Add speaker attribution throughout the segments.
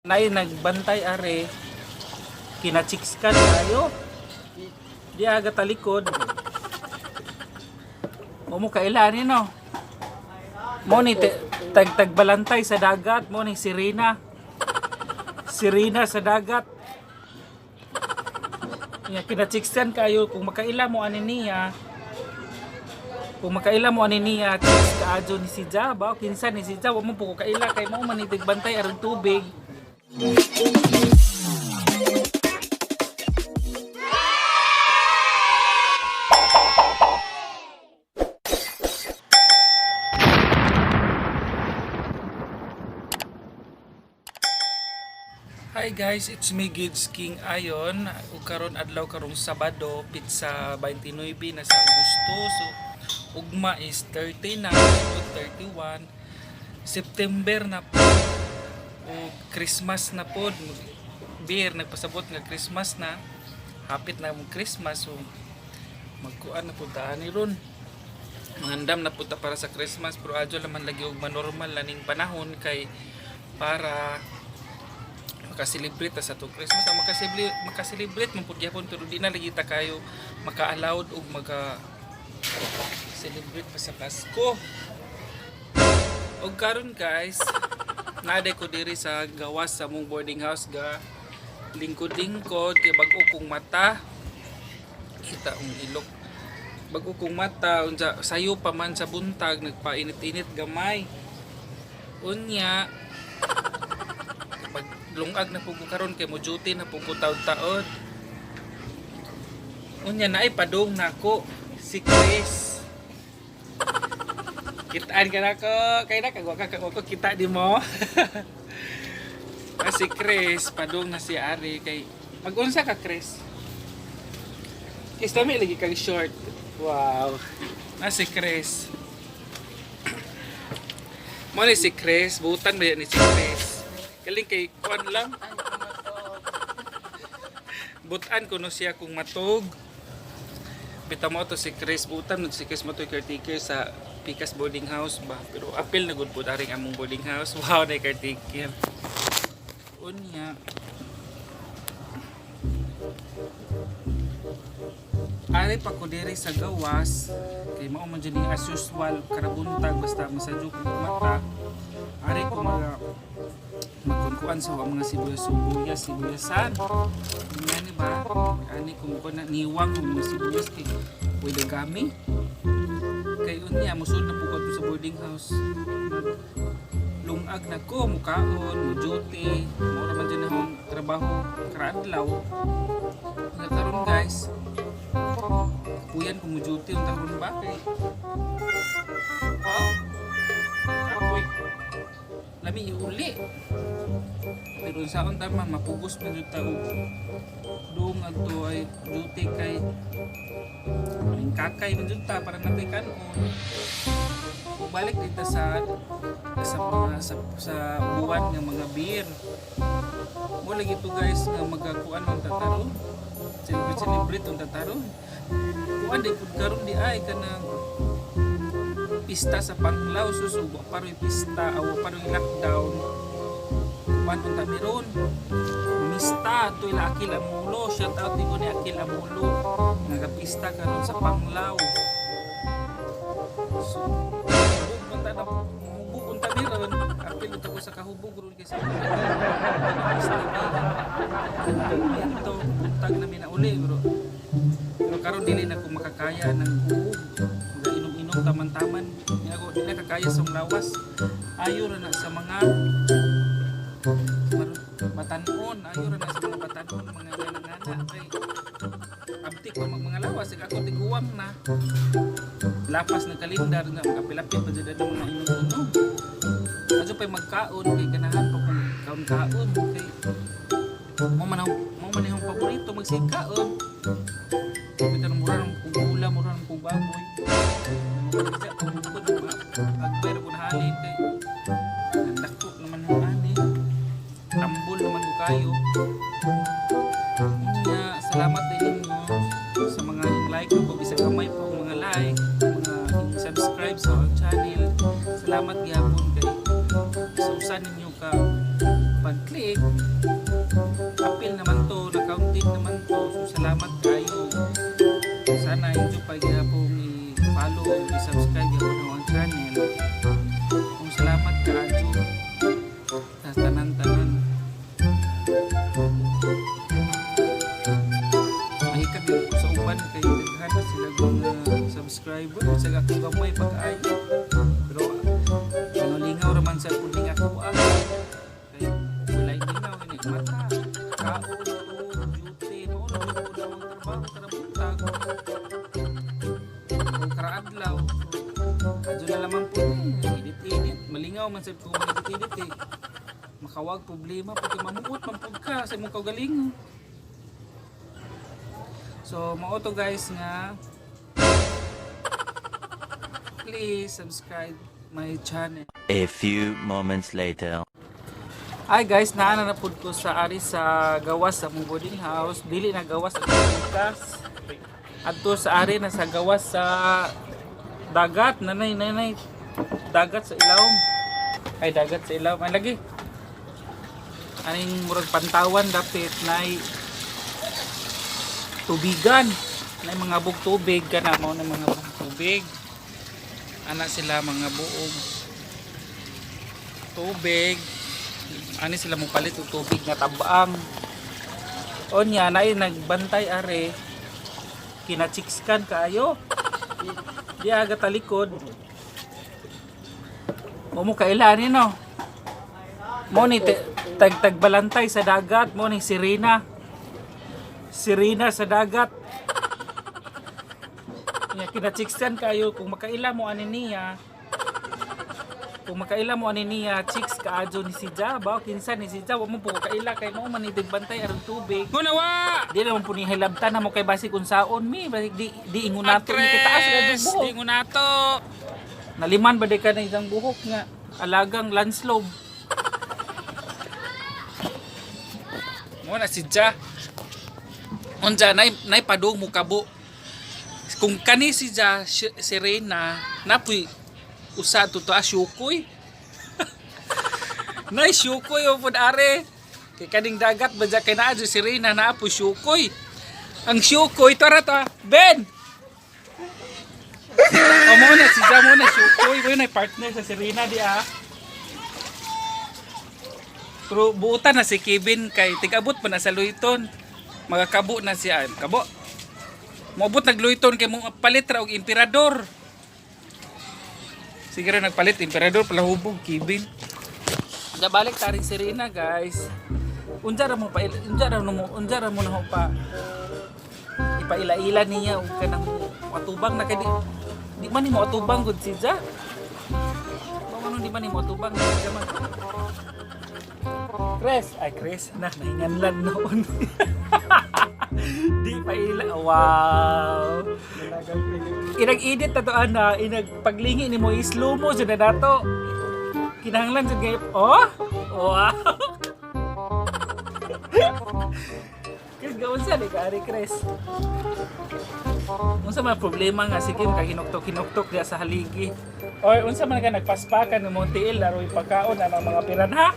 Speaker 1: Nay nagbantay are kinachikskan tayo. Di aga talikod. Mo kailan no. Mo ni tagbalantay sa dagat, mo ni sirena. Sirena sa dagat. Ya kinachikskan kayo kung makaila mo ani niya. Kung makaila mo ani niya, chicks kaadyo ni si Jaba, kinsa ni si Jaba mo po kaila kay mo man bantay aron tubig. Hi guys, it's me Gids King Ayon. Ug karon adlaw karong Sabado, pizza 29 na sa Agosto. So ugma is 30 na, 31 September na po. O Christmas na po. Beer nagpasabot nga Christmas na. Hapit na mo Christmas, so magkuan na punta ani ron. Mangandam na punta para sa Christmas, pero adyo naman lagi og manormal laning panahon kay para makaselebrate sa to Christmas. Ang makaselebrate man pud gyapon, pero di na lagi ta kayo maka-allowed og celebrate pa sa Pasko. Og karon guys, naaday ko diri sa gawas sa mong boarding house ga lingkod-lingkod kay bag-o kong mata. Kita ang ilok. Bag-o kong mata unsa sayo pa man sa buntag, nagpainit-init gamay. Unya lungag na po ko karon kay mo duty na po ko taon-taon. Unya na ay padung nako si Chris. Kitaan ka na ko, kay na kagwa ko kita di mo. Si Chris padung na si Ari kay mag-unsa ka Chris? Kis dami lagi kang short. Wow. Na si Chris. Mo ni si Chris, butan ba yan ni si Chris? Kaling kay kuan lang. Butan ko no siya kung matog. Bita mo to si Chris, butan si Chris mo to caretaker sa Picas boarding house ba. Pero apil na gud po daring among boarding house. Wow, na caretaker. Unya. Ari pa ko diri sa gawas kay mao man jud as usual karabuntag basta masadyo ko mata. Ari ko magkunkuan sa mga sibuyasan. Ngani ba? Ani kung ko na niwang kung mga sibuyas kay pwede kami. Kay unya musud na pugod sa boarding house. Lungag na ko mukaon, mo duty, mo ra man din akong trabaho karadlaw. Nga karon guys. Kuyan kung mo duty ang taron ba kay. Apoy. Lami iuli. Pero sa akong tama mapugos pa jud tao. Dong adto ay duty kay ring kakay man jud ta para napay kanon. Balik dito sa buwan ng mga beer. Mo lagi to guys nga magakuan ng tataron. Celebrate ng tataron. Kuan di pud karon di ay kanang pista sa Panglao, susubo paroy pista aw paroy lockdown. Kuan unta meron. Mista to ila Akil Amulo, shout out di ko ni Akil Amulo. Nga pista karon sa Panglao. So punta ni ron apil ito ko sa kahubog ron kasi ito buntag na minauli bro. Pero karon dili na ko makakaya ng hubog mag-inom-inom taman-taman dili na kakaya sa lawas. Ayo ra na sa mga batanon, ayo ra na sa mga batanon, mga ngana kay abtik pa mga lawas ako tiguwang na lapas ng kalendar nga kapilapit pa dyan ang mga inom-inom. Adyo pa'y magkaon kay ganahan pa kung kaon kay mo man yung paborito magsigkaon. Bita ng mura ng kugula, mura ng kubaboy. Agbayra ko na halin kay nandako naman yung ani. Tambol naman ko kayo. Salamat din ninyo sa mga like ko, bisa kamay po mga like, mga subscribe sa channel. Salamat gyapon kay sa usan ninyo ka pag-click kasi apil naman to, na-counted naman to. So salamat kayo. Sana inyo pa gyapon i-follow, i-subscribe gyapon ang channel. Kung salamat kaadyo sa tanan-tanan. Mahikag din ko sa uban kay daghan na sila mga subscriber sa akong gamay pag-ayo. Pero ano lingaw raman sa kuning ako kay wala lingaw ini mata kaon to duty mo na trabaho kada buntag kung karaadlaw adyo na lamang po edit malingaw man sa kung edit makawag problema pati mamuot man pud ka sa imong kaugalingon. So mao to guys nga please subscribe my channel.
Speaker 2: A few moments later.
Speaker 1: Hi guys, naana na pud ko sa ari sa gawas sa mong boarding house. Dili na gawas sa Pilipinas. Adto sa ari na sa gawas sa dagat, nanay dagat sa ilawom. Ay dagat sa ilawom. Ay lagi. Aning murag pantawan dapit nay tubigan. Nay mga bug tubig kana mao na mga bug tubig. Ana sila mga buog tubig. Ani sila mo palit og tubig nga tabaang. Onya nay nagbantay are kinachikskan kaayo. Di aga talikod. Mo kailani no. Mo ni tagbalantay sa dagat, mo ni sirena. Sirena sa dagat. Nya kinachikskan kayo kung makaila mo ani niya. Kung makaila mo ani niya, chicks kaadyo ni si Jaba, kinsa ni si Jaba mo po kaila kay mo man bantay aron tubig. Kunawa. Di naman po ni hilabtan na mo kay basi kun saon mi, basi di ingon nato ni kitaas gadto buhok. Di ingon nato. Naliman ba ka na isang buhok nga alagang landslope. Mo na si Ja. Unja nay padung mo kabo. Kung kani si Ja Serena napoy usa to asyukoy. Nay syukoy o pud are. Kay kaning dagat ba kay naa si Serena na apoy syukoy. Ang syukoy tara ta. Ben. Amo na si Ja mo na syukoy, mo na partner sa Serena di ah. Pero buutan na si Kevin kay tigabot pa na sa Luiton. Magakabo na siya. Kabo. Moabot nagluiton kay mong palit ra og emperador. Siguro nagpalit emperador pala hubog Kevin. Da balik taring Serena guys. Unja ra mo na ho pa. Ipaila-ila niya og kanang atubang na kay di man ni mo atubang gud si Ja. Ano di man ni mo atubang si Ja man. Chris na nahinganlan noon. Di pa ila. Wow. Inag-edit na to ana, inagpaglingi ni mo slow mo jud na dato. Kinahanglan jud gayop. Oh. Wow. Kis gawon sa ka ari Chris. Unsa man problema nga sige ka hinuktok diya sa haligi. Or unsa man ka nagpaspakan ng Montiel laro ipakaon ang mga piranha.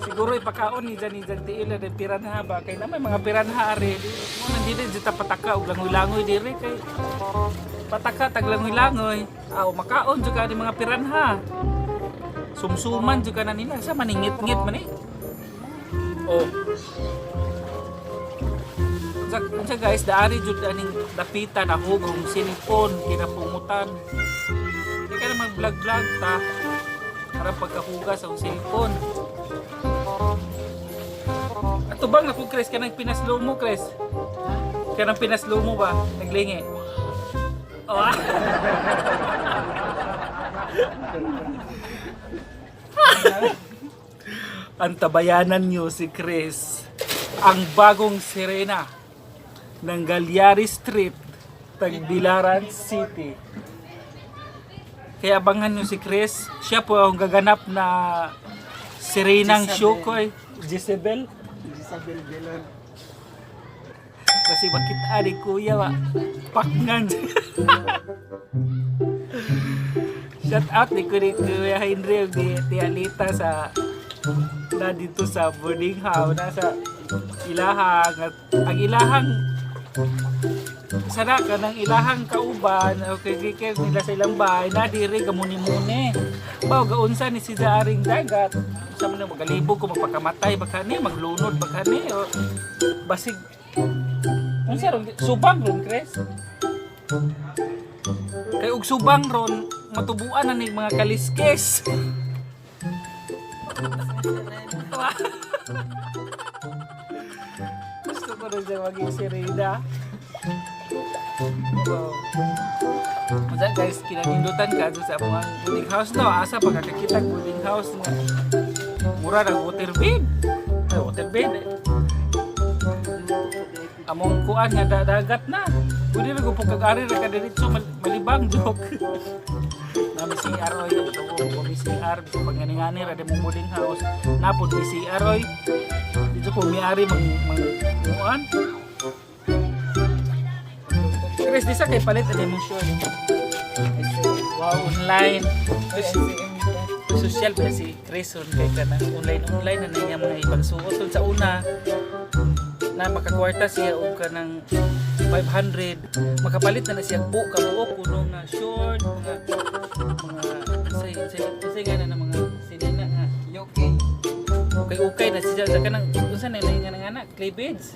Speaker 1: Siguro ipakaon ni Jan Tiil na piranha ba kay na may mga piranha are mo nandito dito pataka og langoy-langoy dire kay pataka tag langoy-langoy makaon jud ka ni mga piranha sumsuman jud ka na nila sa maningit-ngit man Unsa guys daari jud aning dapita na hugong sinipon kinapungutan di ka na mag-vlog ta para pagkahugas ang cellphone. Ato bang ako Chris kanang pinaslow mo Chris? Kanang pinaslow mo ba? Naglingi. Oh. Antabayanan nyo si Chris. Ang bagong Serena ng Galyari Street, Tagbilaran City. Kaya abangan nyo si Chris. Siya po ang gaganap na Serenang Syukoy. Jezebel Belon. Kasi bakit ari kuya wa pakngan. Shout out ni Kuya Henry ug ni Tia Lita sa na dito sa boarding house, nasa ilahang, at ang ilahang sana ka ng ilahang kauban o kikikir nila sa ilang bahay na diri gamuni-muni bao gaunsa ni si Aring dagat sa man magalibog ko magpakamatay baka ni maglunod baka ni o basig unsa ron subang ron Chris kay og subang ron matubuan na ni mga kaliskis. Gusto ko rin siya maging sirida. Wow. Masa guys, kinanindutan ka doon sa mga boarding house no. Asa pagkakakita boarding house nga. Mura ng water bed. Ay, water bed. Among kuan nga dagat na. Pwede rin kung pagkakari rin ka diretso malibang joke. Nami CR oy, ito ko CR dito pag ngani-ngani ra mo boarding house. Napod mi CR oy. Dito ko miari muan. Chris, di sa kay palit ang emotion. Wow, online. Social pa si Chris kay ka na online na niya mga ibang suot sa una na makakwarta siya og kanang 500 makapalit na siya kabuok kuno nga short mga say nga na mga sinina nga okay na siya sa kanang unsa na nga cleavage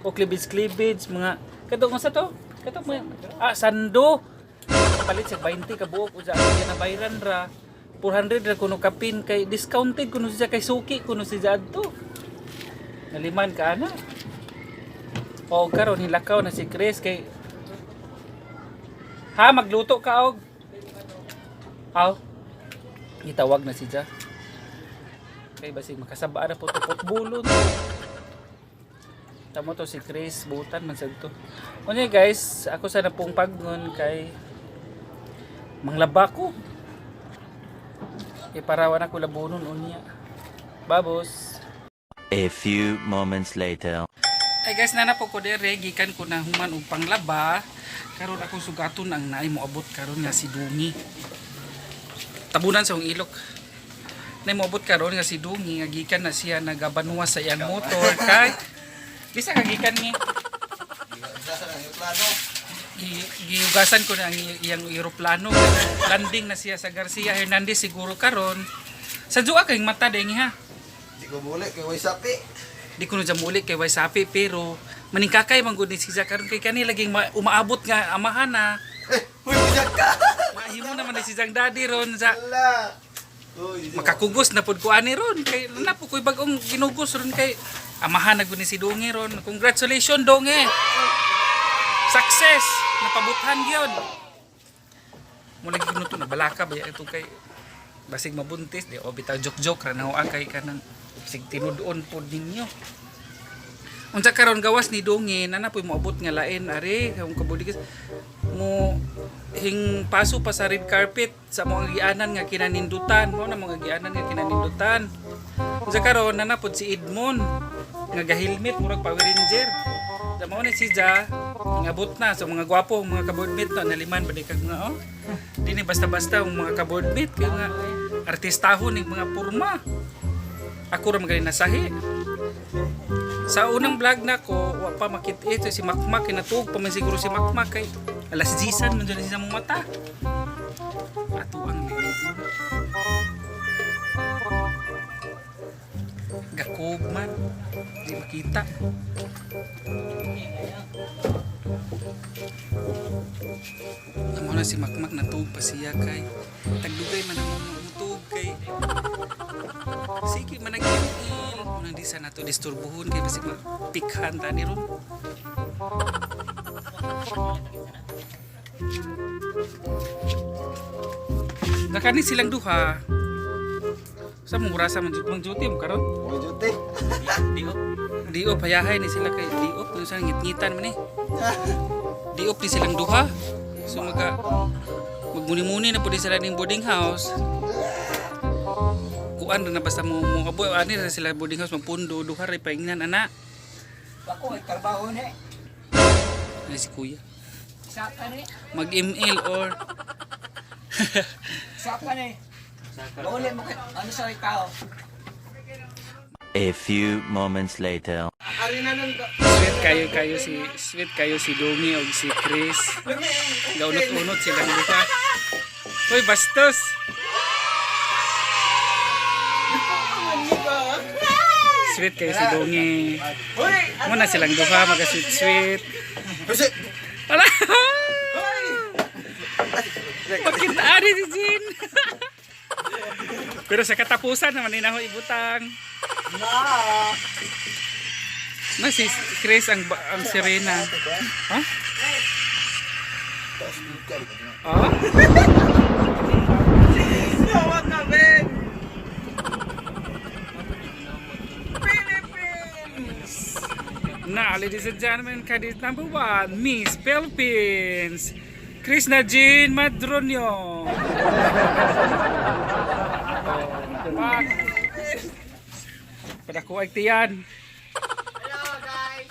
Speaker 1: o cleavage mga kadto unsa to kato mo sando palit siya 20 kabuok usa siya na bayran ra 400 ra kuno kapin kay discounted kuno siya kay suki kuno siya adto naliman ka na o karon hilakaw na si Chris kay ha magluto ka og itawag na siya kay basig makasabaan na puto-pot bulon tamo to si Chris butan man sad to unya guys ako sana pong pagnon kay manglaba ko iparawan ako labunon unya babos.
Speaker 2: A few moments later.
Speaker 1: Ay guys nana po ko dere gikan ko na human og panglaba karon ako sugaton ang naay mo abot karon nga si Dungi tabunan sa ilok nay mo abot karon nga si Dungi nga gikan na siya nagabanwa sa iyang motor kay bisa kagikan ni giugasan ko na ang iyang eroplano landing na siya sa Garcia Hernandez siguro karon sa duwa kay mata dinhi ha
Speaker 3: di ko muli kay way sapi
Speaker 1: di ko na muli kay way sapi pero maningkakay man gud ni siya karon kay kani laging umaabot nga amahan na
Speaker 3: huy bijak ka
Speaker 1: mahimo naman ni siyang daddy ron sa
Speaker 3: ala
Speaker 1: makakugos na pud ko ani ron kay napo koy bag-ong ginugos ron kay amahan na gud ni si Dungi ron congratulations Dungi success napabuthan gyud mo lagi kuno to na balaka ba ito kay basig mabuntis di o bitaw joke ra na kay kanang sig tinud-on pod ninyo unsa karon gawas ni Dungi nana poy moabot nga lain ari kung kabuligis mo hing paso pa sa red carpet sa mga gianan nga kinanindutan mo na mga gianan nga kinanindutan unsa karon nana pod si Edmond nga ga-helmet murag Power Ranger sa mao ni si Ja ingabot na sa mga gwapo mga kaboardmate no naliman ba kag mga dini basta-basta ang mga kaboardmate kay nga artistahon ning mga porma ako ra magaling nasahi sa unang vlog na ko wa pa makit ito si Makmak kinatug pa man siguro si Makmak kay alas 10 man dyan sa mong mata ato ang liligo gakog man di makita amo na si Makmak natug pa siya kay tagdugay man ang mutug kay sige man nag-il unang di sana to disturbuhon kay basig mapikhan tani ron nakani silang duha sa mura sa mangjuti mo karon
Speaker 3: way juti
Speaker 1: diop hayahay ni sila kay diop kung saan ngit-ngitan man eh diop ni silang duha so magmuni-muni na po din sila ning boarding house kuan na basta mo kaboy ani na sila boarding house magpundo duha ray paingnan ana
Speaker 4: ako ay trabaho ni
Speaker 1: ani si kuya
Speaker 4: saka ni
Speaker 1: mag-email or
Speaker 4: saka ni Bawali mo ano sa tao
Speaker 2: A few moments later.
Speaker 3: Ari na nun ka.
Speaker 1: Sweet kayo si Domi o si Chris. Gaunot-unot silang duha. Hoy, bastos! Sweet kayo si Dongi.
Speaker 3: Hoy!
Speaker 1: Muna silang duha, maga-sweet-sweet.
Speaker 3: Kasi,
Speaker 1: Ala!
Speaker 3: hoy!
Speaker 1: Bakit ari si Jin? Pero sa katapusan naman inaho ibutang. Na si Chris ang Serena. Ha? Ah?
Speaker 3: Yawa ka, Ben! Philippines!
Speaker 1: Na, ladies and gentlemen, kadit number 1, Miss Philippines, Chris na Jean Madronio. Pada ko ay tiyan.
Speaker 4: Hello guys.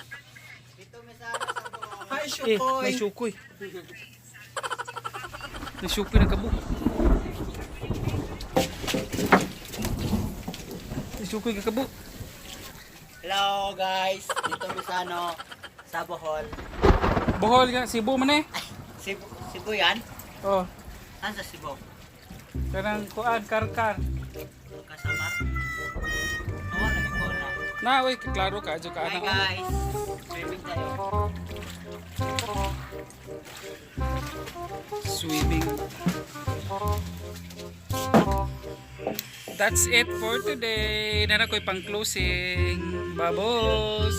Speaker 4: Dito may sama sa buhok.
Speaker 3: Hi,
Speaker 1: May
Speaker 3: Shukoy!
Speaker 1: syukoy. May syukoy na kabuk. May syukoy ka kabuk.
Speaker 4: Hello guys. Dito may sa Bohol.
Speaker 1: Bohol nga, Cebu man eh.
Speaker 4: Cebu yan?
Speaker 1: Oh,
Speaker 4: Saan sa Cebu?
Speaker 1: kanang kuan, karkar.
Speaker 4: Kasama? Oo, nagkikola.
Speaker 1: Na, oy, klaro ka, adyo ka
Speaker 4: Hi
Speaker 1: anak.
Speaker 4: guys. Swimming tayo.
Speaker 1: Swimming. That's it for today. Nana ko'y pang closing. Babos!